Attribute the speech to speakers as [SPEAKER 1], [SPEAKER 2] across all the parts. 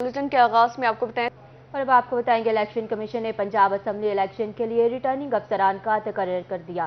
[SPEAKER 1] Bulletin के आगाज में आपको बताएं
[SPEAKER 2] और अब आपको बताएंगे इलेक्शन कमीशन ने पंजाब असम्बली इलेक्शन के लिए रिटर्निंग अफसरान का तकर्रर कर दिया।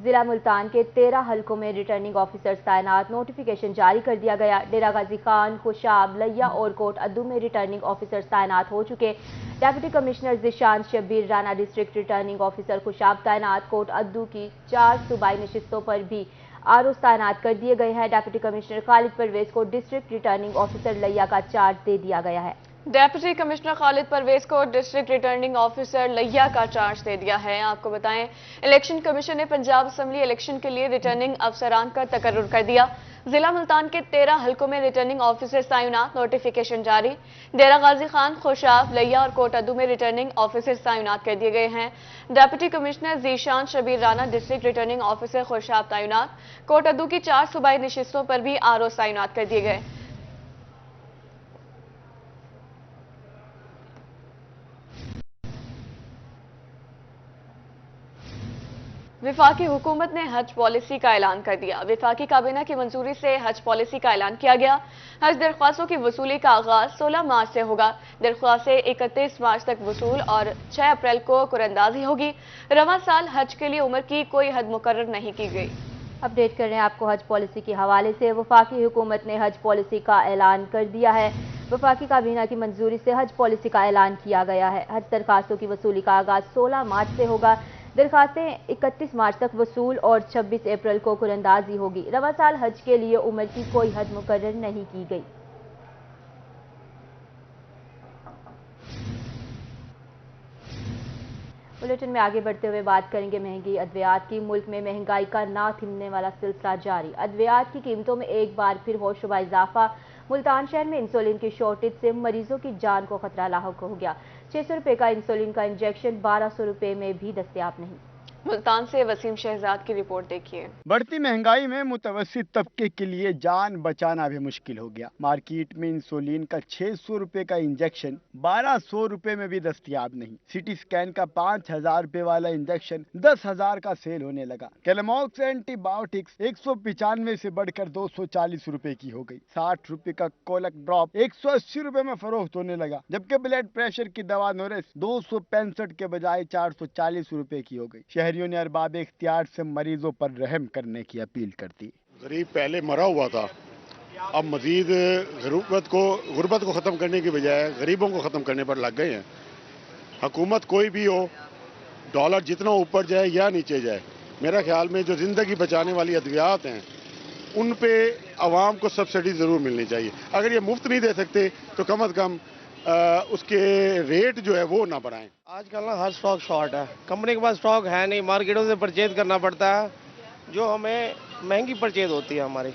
[SPEAKER 2] जिला मुल्तान के 13 हलकों में रिटर्निंग ऑफिसर्स तैनात, नोटिफिकेशन जारी कर दिया गया। डेरा गाजी खान, खुशाब, लैया और कोट अद्दू में रिटर्निंग ऑफिसर्स तैनात हो चुके। Deputy commissioner Zeeshan Shabbir Rana, district returning officer Khushab तैनात। कोट अद्दू की 4 सूबाई नशिस्तों पर भी आरओज़ तैनात कर दिए गए हैं। डेप्यूटी कमिश्नर खालिद परवेज को डिस्ट्रिक्ट रिटर्निंग ऑफिसर लैया का चार्ज दे दिया गया है।
[SPEAKER 1] डेप्यूटी कमिश्नर खालिद परवेज को डिस्ट्रिक्ट रिटर्निंग ऑफिसर लैया का चार्ज दे दिया है। आपको बताएं, इलेक्शन कमीशन ने पंजाब असम्बली इलेक्शन के लिए रिटर्निंग अफसरान का तकर्रुर कर दिया। जिला मुल्तान के 13 हलकों में रिटर्निंग ऑफिसर तैनात, नोटिफिकेशन जारी। डेरा गाजी खान, खुशाब, लैया और कोट अद्दू में रिटर्निंग ऑफिसर तैनात कर दिए गए हैं। Deputy commissioner Zeeshan Shabbir Rana, district returning officer Khushab तैनात। कोट अद्दू की 4 सूबाई नशिस्तों पर भी आरओ तैनात कर दिए गए। वफाकी हुकूमत ने हज पॉलिसी का ऐलान कर दिया। वफाकी काबीना की मंजूरी से हज पॉलिसी का ऐलान किया गया। हज दरख्वास्तों की वसूली का आगाज 16 मार्च से होगा। दरख्वास्तें 31 मार्च तक वसूल और 6 अप्रैल को कुरअंदाजी होगी। रवां साल हज के लिए उम्र की कोई हद मुकर्रर नहीं की गई।
[SPEAKER 2] अपडेट कर रहे हैं आपको हज पॉलिसी के हवाले से। वफाकी हुकूमत ने हज पॉलिसी का ऐलान कर दिया है। वफाकी काबीना की मंजूरी से हज पॉलिसी का ऐलान किया गया है। हज दरखास्तों की वसूली का आगाज 16 मार्च से होगा। दरखास्तें 31 मार्च तक वसूल और 26 अप्रैल को कुरअंदाजी होगी। रवां साल हज के लिए उम्र की कोई हद मुकर्रर नहीं की गई। बुलेटिन में आगे बढ़ते हुए बात करेंगे महंगी अद्वियात की। मुल्क में महंगाई का ना थिमने वाला सिलसिला जारी। अद्वियात की कीमतों में एक बार फिर होशरुबा इजाफा। मुल्तान शहर में इंसुलिन की शॉर्टेज से मरीजों की जान को खतरा लाहक हो गया। 600 रुपए का इंसुलिन का इंजेक्शन 1200 रुपए में भी दस्तयाब नहीं।
[SPEAKER 1] मुल्तान से वसीम शहजाद की रिपोर्ट देखिए।
[SPEAKER 3] बढ़ती महंगाई में मुतवस्सित तबके के लिए जान बचाना भी मुश्किल हो गया। मार्केट में इंसुलिन का 600 रुपए का इंजेक्शन 1200 रुपए में भी दस्तयाब नहीं। सिटी स्कैन का 5000 रुपए वाला इंजेक्शन 10,000 का सेल होने लगा। कैलेमॉक्स एंटीबायोटिक्स 195 से बढ़कर 240 रुपए की हो गई। 60 रुपए का कोलक ड्रॉप 180 रुपए में फरोख्त होने लगा, जबकि ब्लड प्रेशर की दवा नोरेस 265 के बजाय 440 रुपए की हो गई। शहरियों ने अरबाब इख्तियार से मरीजों पर रहम करने की अपील कर दी।
[SPEAKER 4] गरीब पहले मरा हुआ था, अब मजीद गुर्बत को ख़त्म करने की बजाय गरीबों को ख़त्म करने पर लग गए हैं। हुकूमत कोई भी हो, डॉलर जितना ऊपर जाए या नीचे जाए, मेरा ख्याल में जो ज़िंदगी बचाने वाली अद्वियात हैं उन पे आवाम को सब्सिडी ज़रूर मिलनी चाहिए। अगर ये मुफ्त नहीं दे सकते तो कम अज़ कम उसके रेट जो है वो ना बढ़ाएं।
[SPEAKER 5] आजकल ना हर स्टॉक शॉर्ट है, कंपनी के पास स्टॉक है नहीं, मार्केटों से परचेज करना पड़ता है, जो हमें महंगी परचेज होती है, हमारी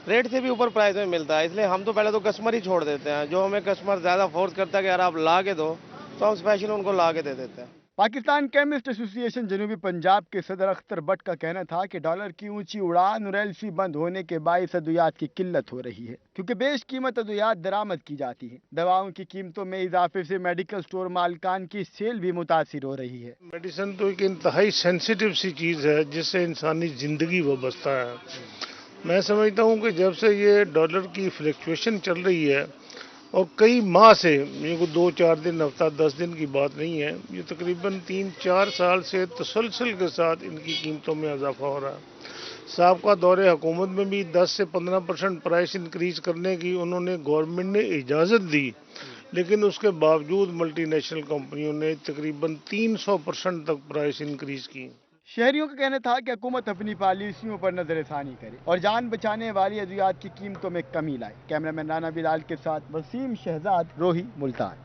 [SPEAKER 5] रेट से भी ऊपर प्राइस में मिलता है। इसलिए हम तो पहले तो कस्टमर ही छोड़ देते हैं। जो हमें कस्टमर ज़्यादा फोर्स करता है कि यार आप ला के दो, तो हम स्पेशल उनको ला के दे देते हैं।
[SPEAKER 3] पाकिस्तान केमिस्ट एसोसिएशन जनूबी पंजाब के सदर अख्तर भट्ट का कहना था कि डॉलर की ऊंची उड़ान और एलसी बंद होने के बायस अद्वियात की किल्लत हो रही है, क्योंकि बेश कीमत अद्वियात दरामद की जाती है। दवाओं की कीमतों में इजाफे से मेडिकल स्टोर मालिकान की सेल भी मुतासिर हो रही है।
[SPEAKER 6] मेडिसिन तो एक इंतहाई सेंसिटिव सी चीज़ है जिससे इंसानी ज़िंदगी वाबस्ता है। मैं समझता हूँ कि जब से ये डॉलर की फ्लक्चुएशन चल रही है और कई माह से, ये को 2-4 दिन, हफ्ता 10 दिन की बात नहीं है, ये तकरीबन 3-4 साल से तसलसल के साथ इनकी कीमतों में इजाफा हो रहा है। साबका दौरे हुकूमत में भी 10 से 15% प्राइस इंक्रीज करने की उन्होंने गवर्नमेंट ने इजाज़त दी, लेकिन उसके बावजूद मल्टी नेशनल कंपनियों ने तकरीबन 300% तक प्राइस इंक्रीज की।
[SPEAKER 3] शहरियों का कहना था कि हुकूमत अपनी पॉलिसियों पर नजरसानी करे और जान बचाने वाली अद्वियात की कीमतों में कमी लाए। कैमरामैन राना बिलाल के साथ वसीम शहजाद, रोही, मुल्तान।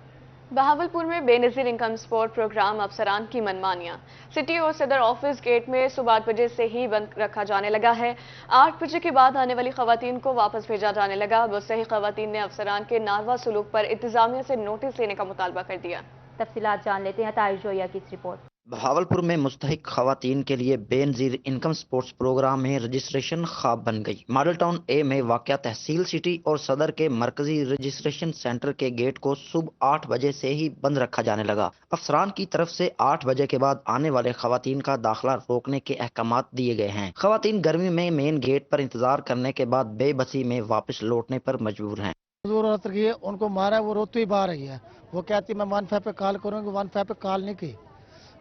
[SPEAKER 1] बहावलपुर में बेनजीर इनकम सपोर्ट प्रोग्राम अफसरान की मनमानियां। सिटी और सदर ऑफिस गेट में सुबह 8 बजे से ही बंद रखा जाने लगा है। 8 बजे के बाद आने वाली खवातीन को वापस भेजा जाने लगा। मुस्तहिक खवातीन ने अफसरान के नारवा सलूक पर इंतजामिया से नोटिस लेने का मुतालबा कर दिया।
[SPEAKER 2] तफसीलात जान लेते हैं ताहिर जोया की इस रिपोर्ट।
[SPEAKER 7] बहावलपुर में मुस्तहिक खवातीन के लिए बेनजीर इनकम स्पोर्ट्स प्रोग्राम में रजिस्ट्रेशन ख्वाब बन गई। मॉडल टाउन ए में वाक़या तहसील सिटी और सदर के मरकजी रजिस्ट्रेशन सेंटर के गेट को सुबह 8 बजे से ही बंद रखा जाने लगा। अफसरान की तरफ से 8 बजे के बाद आने वाले खवातीन का दाखिला रोकने के अहकामात दिए गए हैं। खवातीन गर्मी में मेन गेट पर इंतजार करने के बाद बेबसी में वापस लौटने पर मजबूर हैं।
[SPEAKER 8] जरूरत की है, उनको मारा है, वो रोती ही बाहर आई है। वो कहती मैं 15 पे कॉल करूँगी, 15 पे कॉल नहीं की।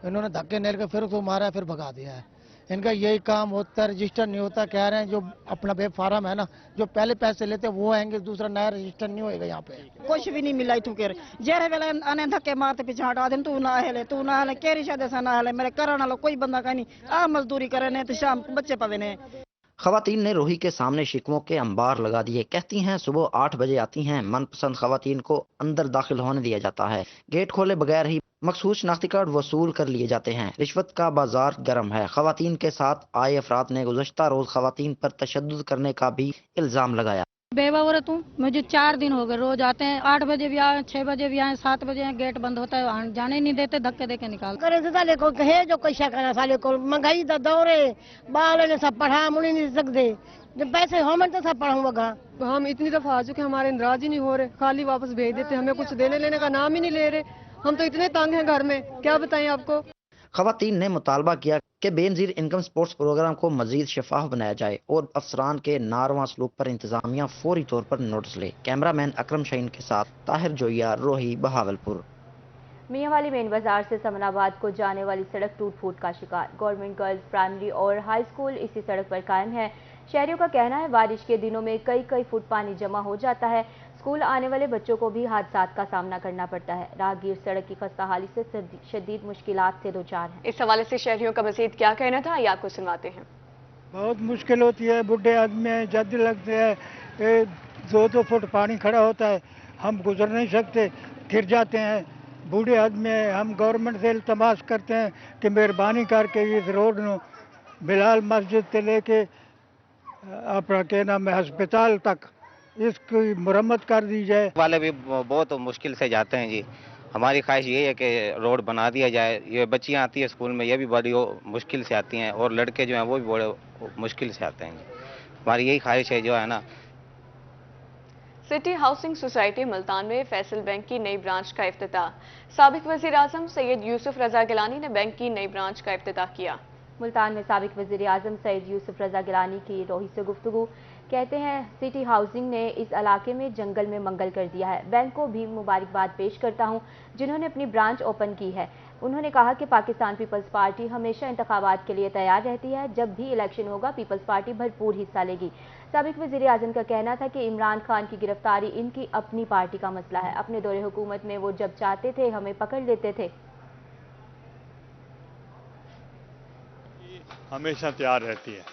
[SPEAKER 8] इन्होंने धक्के नेल के फिर उसको मारा है, फिर भगा दिया है। इनका यही काम होता है, रजिस्टर नहीं होता। कह रहे हैं जो अपना वेब फार्म है ना, जो पहले पैसे लेते हैं वो आएंगे, दूसरा नया रजिस्टर नहीं होएगा यहाँ पे।
[SPEAKER 9] कुछ भी नहीं मिला तू के जेरे वेले आने धक्के मारते पीछे हटा दे, तू ना हिले केरी शायद ऐसा ना हिले मेरे करने वाला कोई बंदा का नहीं। आ मजदूरी करे ने तो शाम को बच्चे पवे ने।
[SPEAKER 7] खवातीन ने रोही के सामने शिकवों के अंबार लगा दिए। कहती हैं सुबह 8 बजे आती हैं, मनपसंद खवातीन को अंदर दाखिल होने दिया जाता है। गेट खोले बगैर ही मखसूस शनाख्ती कार्ड वसूल कर लिए जाते हैं। रिश्वत का बाजार गर्म है। खवातीन के साथ आए अफराद ने गुज़श्ता रोज खवातीन पर तशद्दुद करने का भी इल्जाम लगाया।
[SPEAKER 10] बेवा औरत हूँ, मुझे 4 दिन हो गए, रोज आते हैं, 8 बजे भी आए, 6 बजे भी आए, 7 बजे आए, गेट बंद होता है, जाने ही नहीं देते, धक्के देके निकाल
[SPEAKER 11] करे साले को कहे जो कोई करे साले को महंगाई दा दौर है, बाल ने सब पढ़ा मुड़ी नहीं सकते, जब पैसे हो मैं तो सब पढ़ाऊंगा।
[SPEAKER 12] हम इतनी दफा आ चुके, हमारे नाराज ही नहीं हो रहे, खाली वापस भेज देते, हमें कुछ देने लेने का नाम ही नहीं ले रहे। हम तो इतने तंग हैं घर में, क्या बताएं आपको।
[SPEAKER 7] खवातीन ने मुतालबा किया कि बेनजीर इनकम स्पोर्ट्स प्रोग्राम को मजीद शफाफ बनाया जाए और अफसरान के नारवा सलूक पर इंतजामिया फौरी तौर पर नोटिस ले। कैमरामैन अकरम शाहीन के साथ ताहिर जोया, रोही, बहावलपुर।
[SPEAKER 2] मियांवाली मेन बाजार से समनाबाद को जाने वाली सड़क टूट फूट का शिकार। गवर्नमेंट गर्ल्स प्राइमरी और हाई स्कूल इसी सड़क पर कायम है। शहरियों का कहना है बारिश के दिनों में कई फुट पानी जमा हो जाता है। स्कूल आने वाले बच्चों को भी हादसात का सामना करना पड़ता है। राहगीर सड़क की खस्ता हाली से शदीद मुश्किलात से दो चार हैं।
[SPEAKER 1] इस हवाले से शहरियों का मजीद क्या कहना था, ये आपको सुनवाते हैं।
[SPEAKER 8] बहुत मुश्किल होती है, बुढ़े आदमी हैं, जद लगते हैं, 2-2 फुट पानी खड़ा होता है, हम गुजर नहीं सकते, गिर जाते हैं। बूढ़े आदमी हैं, हम गवर्नमेंट से इल्तमास करते हैं कि मेहरबानी करके इस रोड नो बिलाल मस्जिद से लेके अपना क्या नाम है अस्पताल तक इसकी मुरम्मत कर दी जाए।
[SPEAKER 13] वाले भी बहुत मुश्किल से जाते हैं जी। हमारी ख्वाहिश ये है कि रोड बना दिया जाए। ये बच्चियां आती है स्कूल में, ये भी बड़ी मुश्किल से आती हैं, और लड़के जो हैं वो भी बड़े मुश्किल से आते हैं जी। हमारी यही ख्वाहिश है जो है ना।
[SPEAKER 1] सिटी हाउसिंग सोसाइटी मुल्तान में फैसल बैंक की नई ब्रांच का इफ्तिताह। साबिक वजीर आजम सैयद यूसुफ रजा गिलानी ने बैंक की नई ब्रांच का इफ्तिताह किया।
[SPEAKER 2] मुल्तान में साबिक वजीर आजम सैयद यूसुफ रजा गिलानी की रोही से गुफ्तगू। कहते हैं सिटी हाउसिंग ने इस इलाके में जंगल में मंगल कर दिया है। बैंक को भी मुबारकबाद पेश करता हूं जिन्होंने अपनी ब्रांच ओपन की है। उन्होंने कहा कि पाकिस्तान पीपल्स पार्टी हमेशा इंतखाबात के लिए तैयार रहती है। जब भी इलेक्शन होगा पीपल्स पार्टी भरपूर हिस्सा लेगी। साबिक वजीर आजम का कहना था कि इमरान खान की गिरफ्तारी इनकी अपनी पार्टी का मसला है। अपने दौरे हुकूमत में वो जब चाहते थे हमें पकड़ लेते थे।
[SPEAKER 14] हमेशा तैयार रहती है।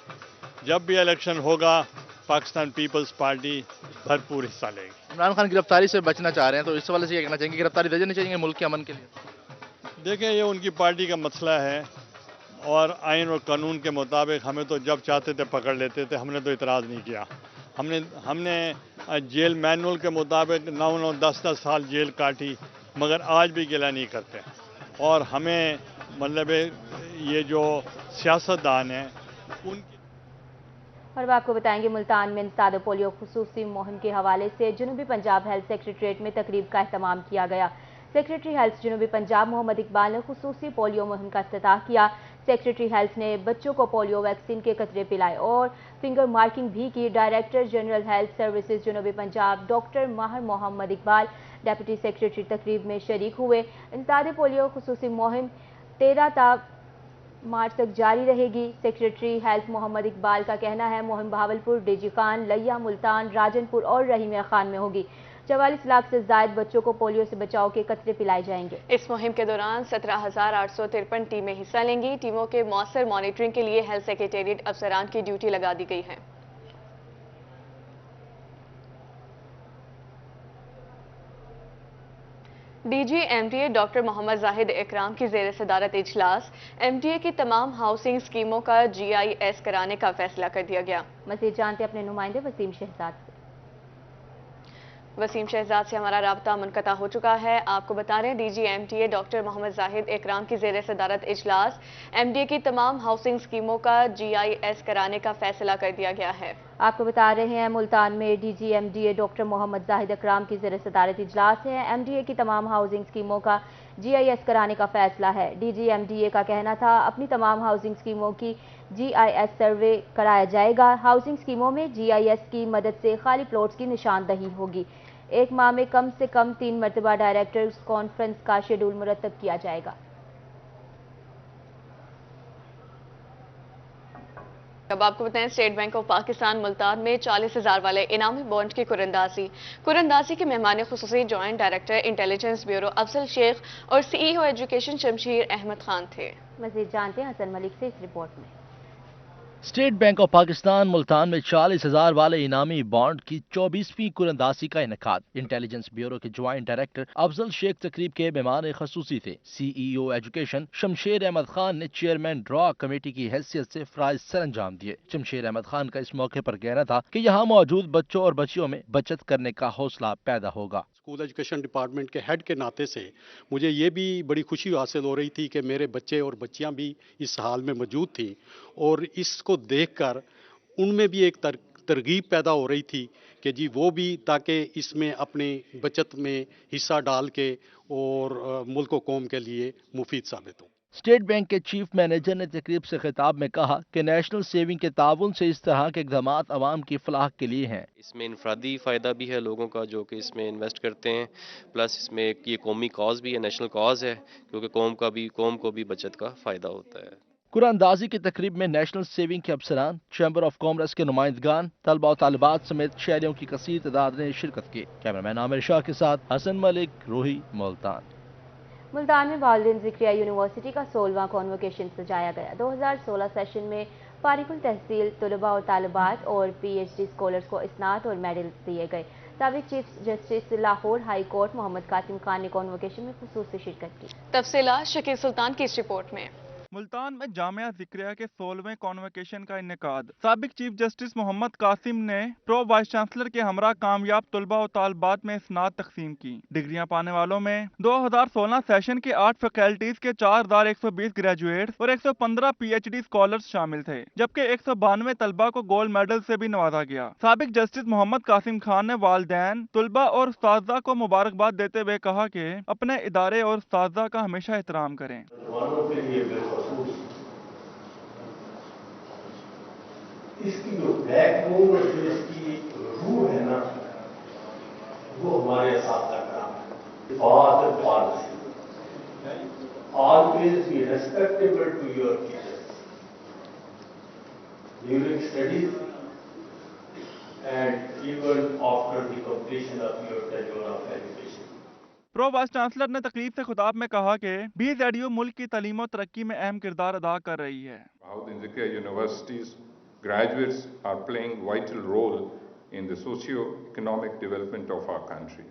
[SPEAKER 14] जब भी इलेक्शन होगा पाकिस्तान पीपल्स पार्टी भरपूर हिस्सा लेगी।
[SPEAKER 15] इमरान खान गिरफ्तारी से बचना चाह रहे हैं, तो इस वाले से क्या कहना चाहेंगे, गिरफ्तारी दे देनी चाहिए मुल्क के अमन के लिए?
[SPEAKER 14] देखें, ये उनकी पार्टी का मसला है और आइन और कानून के मुताबिक हमें तो जब चाहते थे पकड़ लेते थे, हमने तो इतराज़ नहीं किया। हमने जेल मैनुअल के मुताबिक 9-9, 10-10 साल जेल काटी, मगर आज भी गिला नहीं करते। और हमें मतलब ये जो सियासतदान हैं उनकी।
[SPEAKER 2] और अब आपको बताएंगे मुल्तान में इंसदाद पोलियो खुसूसी मुहिम के हवाले से जुनूबी पंजाब हेल्थ सेक्रेटरीट में तकरीब का एहतमाम किया गया। सेक्रेटरी हेल्थ जुनूबी पंजाब मोहम्मद इकबाल ने खुसूसी पोलियो मुहिम का इफ्तिताह किया। सेक्रेटरी हेल्थ ने बच्चों को पोलियो वैक्सीन के कतरे पिलाए और फिंगर मार्किंग भी की। डायरेक्टर जनरल हेल्थ सर्विसेज जुनूबी Punjab doctor Mahir Muhammad Iqbal deputy secretary तकरीब में शरीक हुए। इंसदाद पोलियो खुसूसी मुहिम 13 मार्च तक जारी रहेगी। सेक्रेटरी हेल्थ मोहम्मद इकबाल का कहना है मुहिम बहावलपुर, डेजी खान, लैया, मुल्तान, राजनपुर और रहीमिया खान में होगी। 44 लाख से ज्यादा बच्चों को पोलियो से बचाव के कतरे पिलाए जाएंगे।
[SPEAKER 1] इस मुहिम के दौरान 17,853 टीमें हिस्सा लेंगी। टीमों के मौसर मॉनिटरिंग के लिए हेल्थ सेक्रेटेरिएट अफसरान की ड्यूटी लगा दी गई है। DG MTA doctor Mohammad Zahid Ikram की ज़ेर सदारत इजलास। एमटीए की तमाम हाउसिंग स्कीमों का GIS कराने का फैसला कर दिया गया।
[SPEAKER 2] मज़ीद जानते अपने नुमाइंदे वसीम शहजाद से।
[SPEAKER 1] वसीम शहजाद से हमारा राब्ता मुनक़ता हो चुका है। आपको बता रहे हैं DG MTA doctor Mohammad Zahid Ikram की ज़ेर सदारत इजलास एमटीए की तमाम हाउसिंग स्कीमों का GIS कराने का फैसला कर दिया गया है।
[SPEAKER 2] आपको बता रहे हैं मुल्तान में DG MDA doctor Mohammad Zahid Ikram की ज़ेर सदारत इजलास है। एमडीए की तमाम हाउसिंग स्कीमों का GIS कराने का फैसला है। डीजी एमडीए का कहना था अपनी तमाम हाउसिंग स्कीमों की GIS सर्वे कराया जाएगा। हाउसिंग स्कीमों में GIS की मदद से खाली प्लॉट्स की निशानदही होगी। एक माह में कम से कम 3 मरतबा डायरेक्टर्स कॉन्फ्रेंस का शेड्यूल मुरतब किया जाएगा।
[SPEAKER 1] अब आपको बताएं, State Bank of Pakistan Multan में 40,000 वाले इनामी बॉन्ड की कुरंदाजी के मेहमान खुसूसी joint director intelligence bureau Afzal Sheikh और CEO एजुकेशन शमशीर अहमद खान थे।
[SPEAKER 2] मजीद जानते हैं हसन मलिक से इस रिपोर्ट में।
[SPEAKER 16] State Bank of Pakistan Multan में 40,000 वाले इनामी बॉन्ड की 24वीं कुरंदासी का इनेकाद। इंटेलिजेंस ब्यूरो के ज्वाइंट डायरेक्टर अफजल शेख तकरीब के मेहमान खसूसी थे। CEO एजुकेशन शमशेर अहमद खान ने चेयरमैन ड्रॉ कमेटी की हैसियत से फराइज सर अंजाम दिए। शमशेर अहमद खान का इस मौके पर कहना था कि यहाँ मौजूद बच्चों और बच्चियों में बचत करने का हौसला पैदा होगा।
[SPEAKER 4] स्कूल एजुकेशन डिपार्टमेंट के हेड के नाते से मुझे ये भी बड़ी खुशी हासिल हो रही थी कि मेरे बच्चे और बच्चियां भी इस हाल में मौजूद थी और इसको देखकर उनमें भी एक तरगीब पैदा हो रही थी कि जी वो भी ताकि इसमें अपनी बचत में हिस्सा डाल के और मुल्क व कौम के लिए मुफीद साबित हो।
[SPEAKER 16] स्टेट बैंक के चीफ मैनेजर ने तकरीब से खिताब में कहा कि नेशनल सेविंग के ताउन से इस तरह के इक़दामात अवाम की फलाह के लिए हैं।
[SPEAKER 17] इसमें इनफरादी फ़ायदा भी है लोगों का जो कि इसमें इन्वेस्ट करते हैं, प्लस इसमें ये कौमी कॉज भी है, नेशनल कॉज है, क्योंकि कौम को भी बचत का फ़ायदा होता है।
[SPEAKER 16] कुरानदाजी की तकरीब में नेशनल सेविंग के अफसरान, चैम्बर ऑफ कॉमर्स के नुमाइंदगान, तलबा और तालिबात समेत शहरियों की कसीर तादाद ने शिरकत की। कैमरामैन आमिर शाह के साथ हसन मलिक, रोही, मुल्तान।
[SPEAKER 2] मुल्तान में वालिदैन ज़िक्रिया यूनिवर्सिटी का 16वां कॉन्वोकेशन सजाया गया। 2016 सेशन में फारिकुल तहसील तलबा और तालिबात और PhD स्कॉलर्स को इस्नात और मेडल्स दिए गए। साबिक chief justice Lahore high court Mohammad Qasim Khan ने कॉन्वोकेशन में खुसूसी शिरकत की।
[SPEAKER 1] तफसीलात शकील सुल्तान की इस रिपोर्ट में।
[SPEAKER 18] मुल्तान में जामिया ज़िक्रिया के 16वें कॉन्वोकेशन का इनेकाद। साबिक चीफ जस्टिस मोहम्मद कासिम ने प्रो वाइस चांसलर के हमरा कामयाब तलबा और तालिबात में इस्नात तकसीम की। डिग्रियां पाने वालों में 2016 सेशन के 8 फैकल्टीज के 4,120 ग्रेजुएट्स और 115 PhD स्कॉलर्स शामिल थे, जबकि 192 तलबा को गोल्ड मेडल से भी नवाजा गया। साबिक जस्टिस मोहम्मद कासिम खान ने वालिदैन, तलबा और उस्ताज़ा को मुबारकबाद देते हुए कहा कि अपने इदारे और उस्ताज़ा का हमेशा एहतराम करें।
[SPEAKER 19] इसकी जो बैकबोन और जो इसकी रूह है ना, वो हमारे साथ तक काम father policy always be respectable to your teachers during studies and even after the completion of your tenure of education.
[SPEAKER 18] Pro vice chancellor ने तकरीब से खुताब में कहा कि BZU मुल्क की तालीम और तरक्की में अहम किरदार अदा कर रही है।
[SPEAKER 20] Universities graduates are playing vital role in the socio-economic development of our country.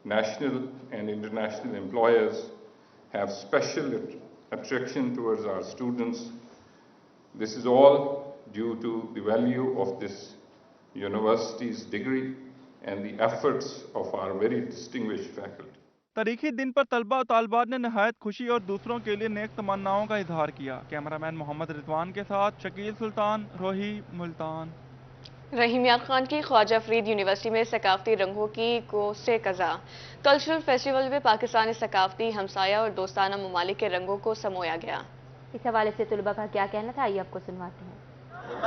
[SPEAKER 20] National and international employers have special attraction towards our students. This is all due to the value of this university's degree and the efforts of our very distinguished faculty.
[SPEAKER 18] तारीखी दिन पर तलबा और तालिबात ने नहायत खुशी और दूसरों के लिए नेक तमन्नाओं का इजहार किया। कैमरामैन मोहम्मद रिजवान के साथ शकील सुल्तान, रोही, मुल्तान।
[SPEAKER 1] रहीम यार खान की ख्वाजा फरीद यूनिवर्सिटी में सकाफती रंगों की कोसे कज़ा। कल्चरल फेस्टिवल में पाकिस्तानी सकाफती हमसाया और दोस्ताना ममालिक के रंगों को समोया गया।
[SPEAKER 2] इस हवाले से तलबा का क्या कहना था, आइए आपको सुनवाते हैं।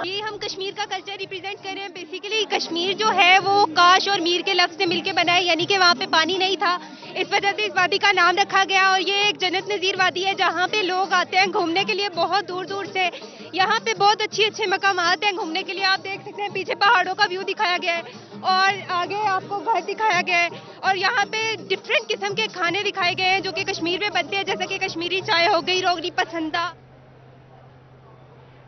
[SPEAKER 21] ये हम कश्मीर का कल्चर रिप्रेजेंट कर रहे हैं। बेसिकली कश्मीर जो है वो काश और मीर के लफ्ज से मिलके बना है, यानी कि वहाँ पे पानी नहीं था, इस वजह से इस वादी का नाम रखा गया। और ये एक जन्नत नज़ीर वादी है जहाँ पे लोग आते हैं घूमने के लिए बहुत दूर दूर से। यहाँ पे बहुत अच्छे मकामात हैं घूमने के लिए। आप देख सकते हैं पीछे पहाड़ों का व्यू दिखाया गया है और आगे आपको घर दिखाया गया है और यहाँ पे डिफरेंट किस्म के खाने दिखाए गए हैं जो कि कश्मीर में बनते हैं, जैसे कि कश्मीरी चाय हो गई, रोगनी पसंदा।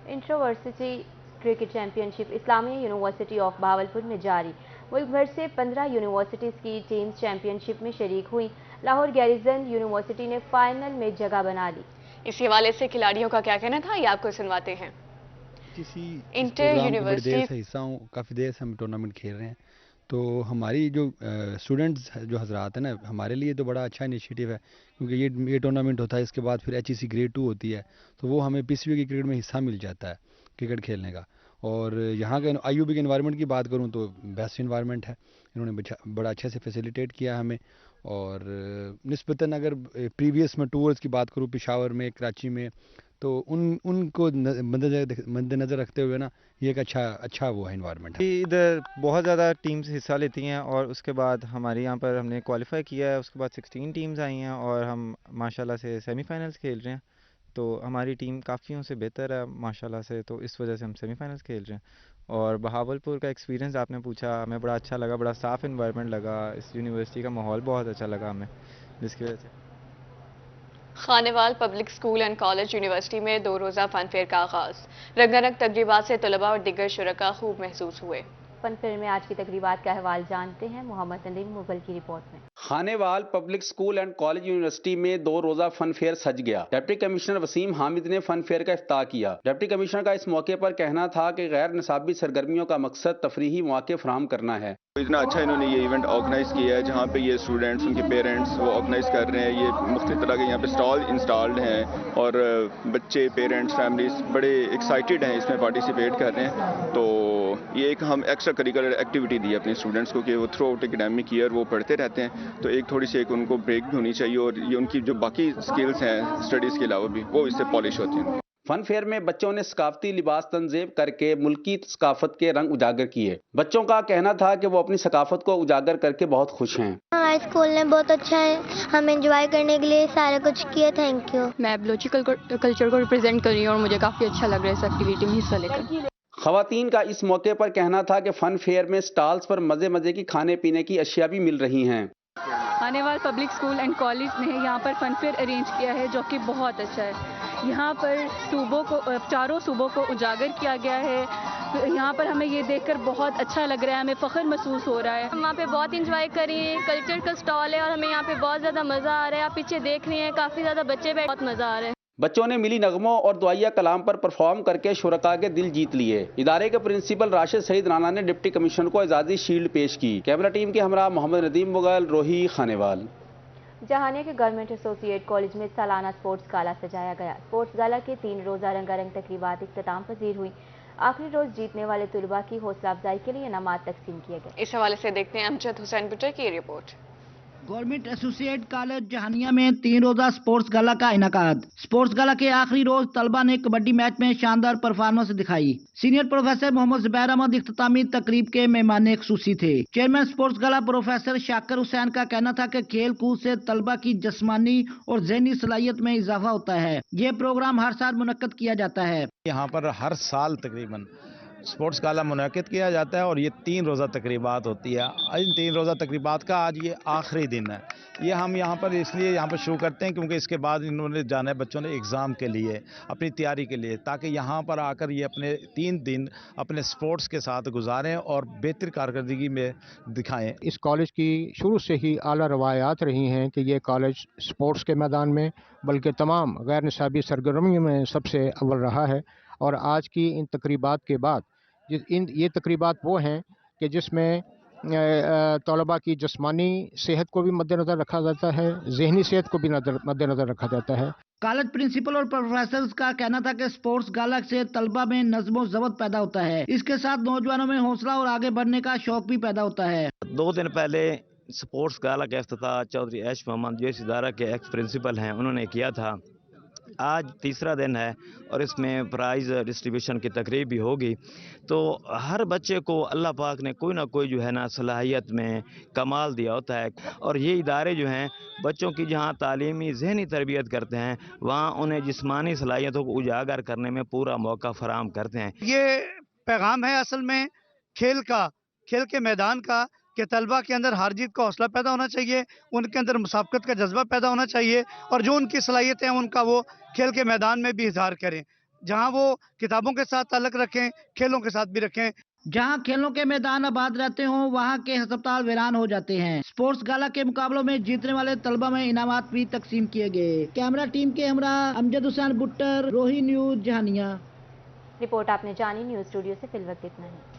[SPEAKER 2] Intervarsity cricket championship Islamia university of Bahawalpur में जारी। मुल्क भर से 15 यूनिवर्सिटीज़ की टीम्स चैंपियनशिप में शरीक हुई। लाहौर गैरिजन यूनिवर्सिटी ने फाइनल में जगह बना ली।
[SPEAKER 1] इसी हवाले से खिलाड़ियों का क्या कहना था, ये आपको सुनवाते हैं। इंटर यूनिवर्सिटी
[SPEAKER 22] हिस्सा हूँ, काफ़ी देर से हम टूर्नामेंट खेल रहे हैं, तो हमारी जो स्टूडेंट्स जो हजरात हैं ना, हमारे लिए तो बड़ा अच्छा इनिशिएटिव है, क्योंकि ये टूर्नामेंट होता है, इसके बाद फिर HEC ग्रेड 2 होती है, तो वो हमें PCU की क्रिकेट में हिस्सा मिल जाता है क्रिकेट खेलने का। और यहाँ के IUB के इन्वायरमेंट की बात करूँ तो बेस्ट इन्वायरमेंट है, इन्होंने बड़ा अच्छे से फैसिलिटेट किया हमें और निस्बतन अगर प्रीवियस में टूर्स की बात करूँ पेशावर में, कराची में, तो उनको मद्देनज़र रखते हुए ना ये एक अच्छा वो है इन्वायरमेंट है।
[SPEAKER 5] इधर बहुत ज़्यादा टीम्स हिस्सा लेती हैं और उसके बाद हमारे यहाँ पर हमने क्वालिफाई किया है, उसके बाद 16 टीम्स आई हैं और हम माशाल्लाह से सेमीफाइनल्स खेल रहे हैं। तो हमारी टीम काफ़ियों से बेहतर है माशाल्लाह से, तो इस वजह से हम सेमीफाइनल्स खेल रहे हैं। और बहावलपुर का एक्सपीरियंस आपने पूछा, हमें बड़ा अच्छा लगा, बड़ा साफ़ इन्वायरमेंट लगा, इस यूनिवर्सिटी का माहौल बहुत अच्छा लगा हमें, जिसकी वजह से
[SPEAKER 1] Khanewal public school and college university में 2 रोज़ा फन फेयर का आगाज। रंगारंग तकरीबात से तलबा और दिग्गर शुरका खूब महसूस हुए।
[SPEAKER 2] फन फेयर में आज की तकरीबात का अहवाल जानते हैं मोहम्मद नदीम मुगल की रिपोर्ट में।
[SPEAKER 6] Khanewal public school and college university में 2 रोजा फन फेयर सज गया। डिप्टी कमिश्नर वसीम हामिद ने फन फेयर का इफ्ताह किया। डिप्टी कमिश्नर का इस मौके पर कहना था कि गैर निसाबी सरगर्मियों का मकसद तफरीही मौके फराहम करना है।
[SPEAKER 23] इतना अच्छा इन्होंने ये इवेंट ऑर्गेनाइज किया है जहाँ पे ये स्टूडेंट्स, उनके पेरेंट्स वो ऑर्गेनाइज कर रहे हैं। ये मुख्तलिफ तरह के यहाँ पे स्टॉल इंस्टॉल्ड हैं और बच्चे, पेरेंट्स, फैमिलीज बड़े एक्साइटेड हैं, इसमें पार्टिसिपेट कर रहे हैं। तो ये एक हम एक्स्ट्रा करिकुलर एक्टिविटी दी अपने स्टूडेंट्स को कि वो थ्रू आउट एकेडमिक ईयर वो पढ़ते रहते हैं, तो एक थोड़ी सी एक उनको ब्रेक भी होनी चाहिए और ये उनकी जो बाकी स्किल्स हैं स्टडीज़ के अलावा भी वो इससे पॉलिश होती हैं।
[SPEAKER 6] फन फेयर में बच्चों ने सकाफती लिबास तंजीम करके मुल्की सकाफत के रंग उजागर किए। बच्चों का कहना था कि वो अपनी सकाफत को उजागर करके बहुत खुश हैं।
[SPEAKER 24] हमारे स्कूल ने बहुत अच्छा है, हम एंजॉय करने के लिए सारा कुछ किया, थैंक यू। मैं बलोची कल्चर को रिप्रेजेंट कर रही हूँ और मुझे काफ़ी अच्छा लग रहा है इस एक्टिविटी में हिस्सा लेकर।
[SPEAKER 6] खवातीन का इस मौके पर कहना था कि फन फेयर में स्टॉल्स पर मजे मजे की खाने पीने की अशिया भी मिल रही हैं।
[SPEAKER 25] Khanewal public school and college ने यहाँ पर फन फेयर अरेंज किया है जो कि बहुत अच्छा है। यहाँ पर चारों सूबों को उजागर किया गया है। यहाँ पर हमें ये देखकर बहुत अच्छा लग रहा है, हमें फ़ख्र महसूस हो रहा है।
[SPEAKER 24] हम वहाँ पे बहुत इंजॉय कर रहे हैं, कल्चर का स्टॉल है और हमें यहाँ पे बहुत ज़्यादा मज़ा आ रहा है। आप पीछे देख रहे हैं काफ़ी ज़्यादा बच्चे बैठे, बहुत मज़ा आ रहा है।
[SPEAKER 6] बच्चों ने मिली नगमों और दुआया कलाम पर परफॉर्म करके शुरका के दिल जीत लिए। इदारे के प्रिंसिपल राशिद सईद राना ने डिप्टी कमिश्नर को एजाज़ी शील्ड पेश की। कैमरा टीम के हमरा मोहम्मद नदीम मुगल, रोही, खानेवाल।
[SPEAKER 2] जहानिया के गवर्नमेंट एसोसिएट कॉलेज में सालाना स्पोर्ट्स गाला सजाया गया। स्पोर्ट्स गाला के 3 रोज़ा रंगारंग तकरीबात इख्तिताम पजीर हुई। आखिरी रोज जीतने वाले तुलबा की हौसला अफजाई के लिए इनामात तकसीम किए गए।
[SPEAKER 1] इस हवाले से देखते हैं अमजद हुसैन बुटर की report.
[SPEAKER 26] Government associate college Jahania में 3 रोजा स्पोर्ट्स गाला का इनाकाद। स्पोर्ट्स गाला के आखिरी रोज तलबा ने कबड्डी मैच में शानदार परफॉर्मेंस दिखाई। सीनियर प्रोफेसर मोहम्मद जुबैर अहमद इख्तितामी तकरीब के मेहमान खुसूसी थे। चेयरमैन स्पोर्ट्स गाला प्रोफेसर शाकिर हुसैन का कहना था कि खेल कूद से तलबा की जिस्मानी और ज़हनी सलाहियत में इजाफा होता है। ये प्रोग्राम हर साल मुनक्कद किया जाता है।
[SPEAKER 27] यहाँ पर हर साल तकरीबन स्पोर्ट्स गाला मुनक्किद किया जाता है और ये 3 रोज़ा तकरीबात होती है। इन 3 रोज़ा तकरीबात का आज ये आखिरी दिन है। ये हम यहाँ पर इसलिए यहाँ पर शुरू करते हैं क्योंकि इसके बाद इन्होंने जाना है बच्चों ने एग्ज़ाम के लिए, अपनी तैयारी के लिए, ताकि यहाँ पर आकर ये अपने 3 दिन अपने स्पोर्ट्स के साथ गुजारें और बेहतर कारकर्दगी में दिखाएं।
[SPEAKER 28] इस कॉलेज की शुरू से ही आला रवायात रही हैं कि ये कॉलेज स्पोर्ट्स के मैदान में बल्कि तमाम गैर निसाबी सरगर्मियों में सबसे अव्वल रहा है। और आज की इन तकरीबात के बाद ये तकरीबात वो हैं कि जिसमें तलबा की जिस्मानी सेहत को भी मद्देनज़र रखा जाता है, ज़हनी सेहत को भी मद्देनज़र रखा जाता है।
[SPEAKER 26] कॉलेज प्रिंसिपल और प्रोफेसर का कहना था कि स्पोर्ट्स गाला से तलबा में नज़्म ज़ब्त पैदा होता है। इसके साथ नौजवानों में हौसला और आगे बढ़ने का शौक भी पैदा होता है।
[SPEAKER 29] 2 दिन पहले स्पोर्ट्स गाला का इफ्तिताह चौधरी ऐश मोहम्मद जो इस इदारा के एक्स प्रिंसिपल हैं उन्होंने किया था। आज तीसरा दिन है और इसमें प्राइज़ डिस्ट्रीब्यूशन की तकरीब भी होगी। तो हर बच्चे को अल्लाह पाक ने कोई ना कोई जो है ना सलाहियत में कमाल दिया होता है और ये इदारे जो हैं बच्चों की जहाँ तालीमी ज़हनी तरबियत करते हैं वहाँ उन्हें जिस्मानी सलाहियतों को उजागर करने में पूरा मौका फराहम करते हैं।
[SPEAKER 30] ये पैगाम है असल में खेल के मैदान का कि तलबा के अंदर हार जीत का हौसला पैदा होना चाहिए, उनके अंदर मुसाबकत का जज्बा पैदा होना चाहिए और जो उनकी सलाहियतें हैं उनका वो खेल के मैदान में भी इजहार करें। जहां वो किताबों के साथ ताल्लुक रखें, खेलों के साथ भी रखें।
[SPEAKER 26] जहां खेलों के मैदान आबाद रहते हों वहां के अस्पताल वीरान हो जाते हैं। स्पोर्ट्स गाला के मुकाबलों में जीतने वाले तलबा में इनामात भी तकसीम किए गए। कैमरा टीम के हमरा अमजद हुसैन बुट्टर, रोही न्यूज जहानिया।
[SPEAKER 2] रिपोर्ट आपने जानी। न्यूज स्टूडियो से फिलवक्त इतना ही।